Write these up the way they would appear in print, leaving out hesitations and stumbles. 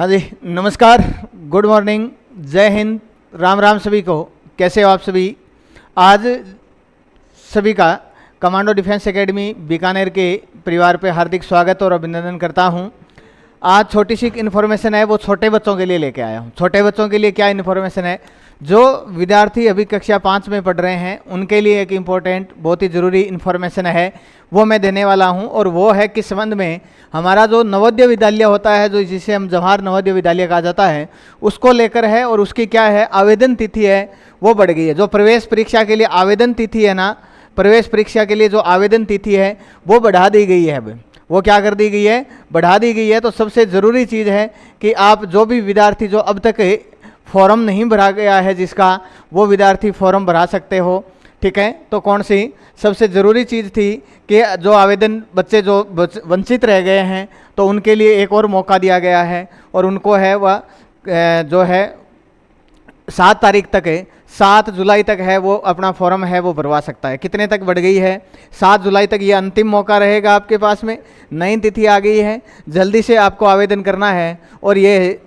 हाँ जी, नमस्कार, good morning, जय हिंद, राम राम सभी को। कैसे हो आप सभी? आज सभी का कमांडो डिफेंस एकेडमी बीकानेर के परिवार पे हार्दिक स्वागत और अभिनंदन करता हूं। आज छोटी सी इन्फॉर्मेशन है, वो छोटे बच्चों के लिए लेके आया हूं। छोटे बच्चों के लिए क्या इन्फॉर्मेशन है? जो विद्यार्थी अभी कक्षा 5 में पढ़ रहे हैं उनके लिए एक इम्पोर्टेंट, बहुत ही ज़रूरी इन्फॉर्मेशन है, वो मैं देने वाला हूं। और वो है किस संबंध में, हमारा जो नवोदय विद्यालय होता है, जो जिसे हम जवाहर नवोदय विद्यालय कहा जाता है, उसको लेकर है। और उसकी क्या है, आवेदन तिथि है वो बढ़ गई है। जो प्रवेश परीक्षा के लिए आवेदन तिथि है ना, प्रवेश परीक्षा के लिए जो आवेदन तिथि है वो बढ़ा दी गई है। अब वो क्या कर दी गई है, बढ़ा दी गई है। तो सबसे ज़रूरी चीज़ है कि आप जो भी विद्यार्थी जो अब तक फॉर्म नहीं भरा गया है जिसका, वो विद्यार्थी फॉर्म भरा सकते हो। ठीक है, तो कौन सी सबसे ज़रूरी चीज़ थी कि जो आवेदन बच्चे जो वंचित रह गए हैं तो उनके लिए एक और मौका दिया गया है। और उनको है वह जो है 7 तारीख तक है, 7 जुलाई तक है, वो अपना फॉर्म है वो भरवा सकता है। कितने तक बढ़ गई है? 7 जुलाई तक ये अंतिम मौका रहेगा आपके पास में। नई तिथि आ गई है, जल्दी से आपको आवेदन करना है। और ये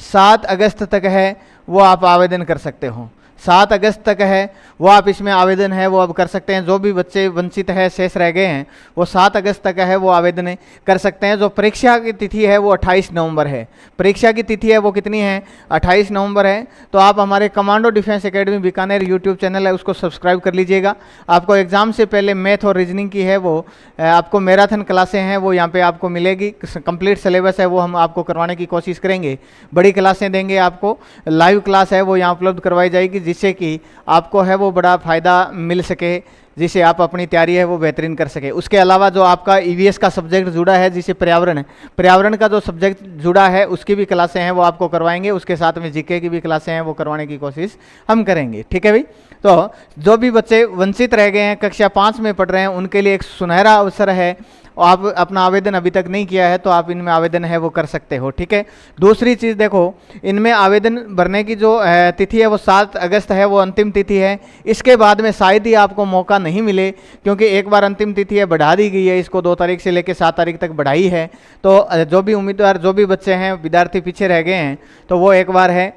7 अगस्त तक है वो आप आवेदन कर सकते हो। 7 अगस्त तक है वो आप इसमें आवेदन है वो अब कर सकते हैं। जो भी बच्चे वंचित है, शेष रह गए हैं, वो 7 अगस्त तक है वो आवेदन कर सकते हैं। जो परीक्षा की तिथि है वो 28 नवंबर है। परीक्षा की तिथि है वो कितनी है? 28 नवंबर है। तो आप हमारे commando defence academy Bikaner YouTube channel है, उसको सब्सक्राइब कर लीजिएगा। आपको एग्जाम से पहले मैथ और रीजनिंग की है वो आपको मैराथन क्लासें हैं वो यहाँ पे आपको मिलेगी। कंप्लीट सिलेबस है वो हम आपको करवाने की कोशिश करेंगे। बड़ी क्लासें देंगे आपको, लाइव क्लास है वो यहाँ उपलब्ध करवाई जाएगी, जिससे कि आपको है वो बड़ा फ़ायदा मिल सके, जिससे आप अपनी तैयारी है वो बेहतरीन कर सके। उसके अलावा जो आपका ईवीएस का सब्जेक्ट जुड़ा है, जिसे पर्यावरण है, पर्यावरण का जो सब्जेक्ट जुड़ा है उसकी भी क्लासें हैं वो आपको करवाएंगे। उसके साथ में जीके की भी क्लासें हैं वो करवाने की कोशिश हम करेंगे। ठीक है भाई? तो जो भी बच्चे वंचित रह गए हैं, कक्षा 5 में पढ़ रहे हैं, उनके लिए एक सुनहरा अवसर है। आप अपना आवेदन अभी तक नहीं किया है तो आप इनमें आवेदन है वो कर सकते हो। ठीक है, दूसरी चीज़ देखो, इनमें आवेदन भरने की जो तिथि है वो 7 अगस्त है, वो अंतिम तिथि है। इसके बाद में शायद ही आपको मौका नहीं मिले, क्योंकि एक बार अंतिम तिथि है बढ़ा दी गई है, इसको 2 तारीख से लेकर 7 तारीख तक बढ़ाई है। तो जो भी उम्मीदवार, जो भी बच्चे हैं, विद्यार्थी पीछे रह गए हैं, तो वो एक बार है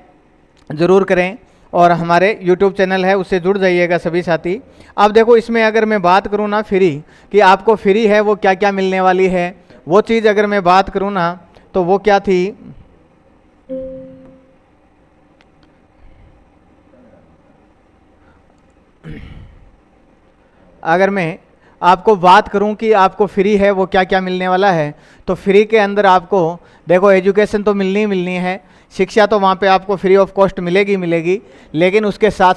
ज़रूर करें। और हमारे YouTube चैनल है उससे जुड़ जाइएगा सभी साथी। अब देखो, इसमें अगर मैं बात करूँ ना फ्री, कि आपको फ्री है वो क्या क्या मिलने वाली है, वो चीज़ अगर मैं बात करूँ ना तो वो क्या थी। अगर मैं आपको बात करूं कि आपको फ्री है वो क्या क्या मिलने वाला है, तो फ्री के अंदर आपको देखो एजुकेशन तो मिलनी ही मिलनी है, शिक्षा तो वहाँ पे आपको फ्री ऑफ कॉस्ट मिलेगी मिलेगी। लेकिन उसके साथ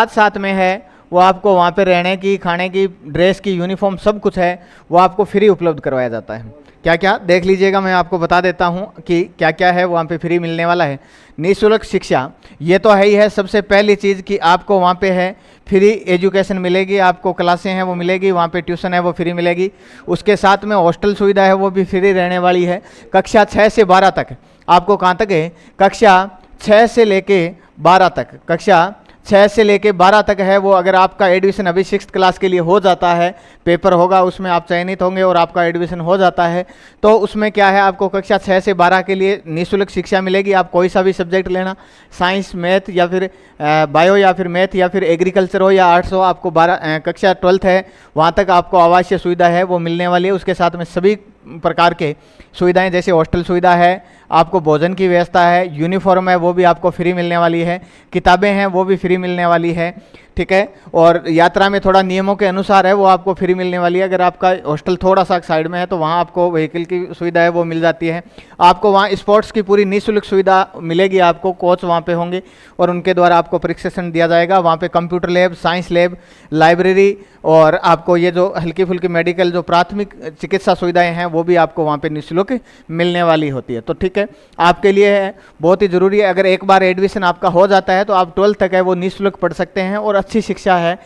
साथ में है वो आपको वहाँ पे रहने की, खाने की, ड्रेस की, यूनिफॉर्म सब कुछ है वो आपको फ्री उपलब्ध करवाया जाता है। क्या क्या देख लीजिएगा, मैं आपको बता देता हूँ कि क्या क्या है वहाँ पे फ्री मिलने वाला है। निःशुल्क शिक्षा, ये तो है ही है सबसे पहली चीज़ कि आपको वहाँ पे है फ्री एजुकेशन मिलेगी, आपको क्लासें हैं वो मिलेगी, वहाँ पे ट्यूशन है वो फ्री मिलेगी। उसके साथ में हॉस्टल सुविधा है वो भी फ्री रहने वाली है। कक्षा 6 से 12 तक आपको कहाँ तक है? कक्षा 6 से लेके 12 तक, कक्षा 6 से लेके 12 तक है वो। अगर आपका एडमिशन अभी 6th क्लास के लिए हो जाता है, पेपर होगा उसमें आप चयनित होंगे और आपका एडमिशन हो जाता है, तो उसमें क्या है, आपको कक्षा 6 से 12 के लिए निःशुल्क शिक्षा मिलेगी। आप कोई सा भी सब्जेक्ट लेना, साइंस, मैथ या फिर बायो या फिर मैथ या फिर एग्रीकल्चर हो या आर्ट्स हो, आपको 12 कक्षा 12th है वहाँ तक आपको आवासीय सुविधा है वो मिलने वाली है। उसके साथ में सभी प्रकार के सुविधाएं, जैसे हॉस्टल सुविधा है, आपको भोजन की व्यवस्था है, यूनिफॉर्म है वो भी आपको फ्री मिलने वाली है, किताबें हैं वो भी फ्री मिलने वाली है। ठीक है, और यात्रा में थोड़ा नियमों के अनुसार है वो आपको फ्री मिलने वाली है। अगर आपका हॉस्टल थोड़ा सा साइड में है तो वहाँ आपको व्हीकल की सुविधा है वो मिल जाती है। आपको वहाँ स्पोर्ट्स की पूरी निःशुल्क सुविधा मिलेगी, आपको कोच वहाँ पे होंगे और उनके द्वारा आपको प्रशिक्षण दिया जाएगा। वहाँ पे computer lab, science lab, library और आपको ये जो हल्की फुल्की मेडिकल जो प्राथमिक चिकित्सा सुविधाएँ हैं वो भी आपको वहाँ पर निःशुल्क मिलने वाली होती है। तो ठीक है, आपके लिए है बहुत ही ज़रूरी है। अगर एक बार एडमिशन आपका हो जाता है तो आप 12th तक है वो निःशुल्क पढ़ सकते हैं और अच्छी शिक्षा है,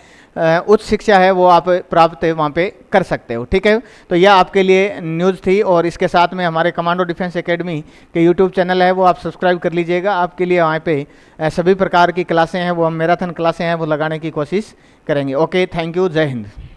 उच्च शिक्षा है वो आप प्राप्त वहाँ पे कर सकते हो। ठीक है, तो यह आपके लिए न्यूज़ थी। और इसके साथ में हमारे कमांडो डिफेंस एकेडमी के यूट्यूब चैनल है वो आप सब्सक्राइब कर लीजिएगा। आपके लिए वहाँ पे सभी प्रकार की क्लासें हैं वो, हम मैराथन क्लासें हैं वो लगाने की कोशिश करेंगे। ओके, थैंक यू, जय हिंद।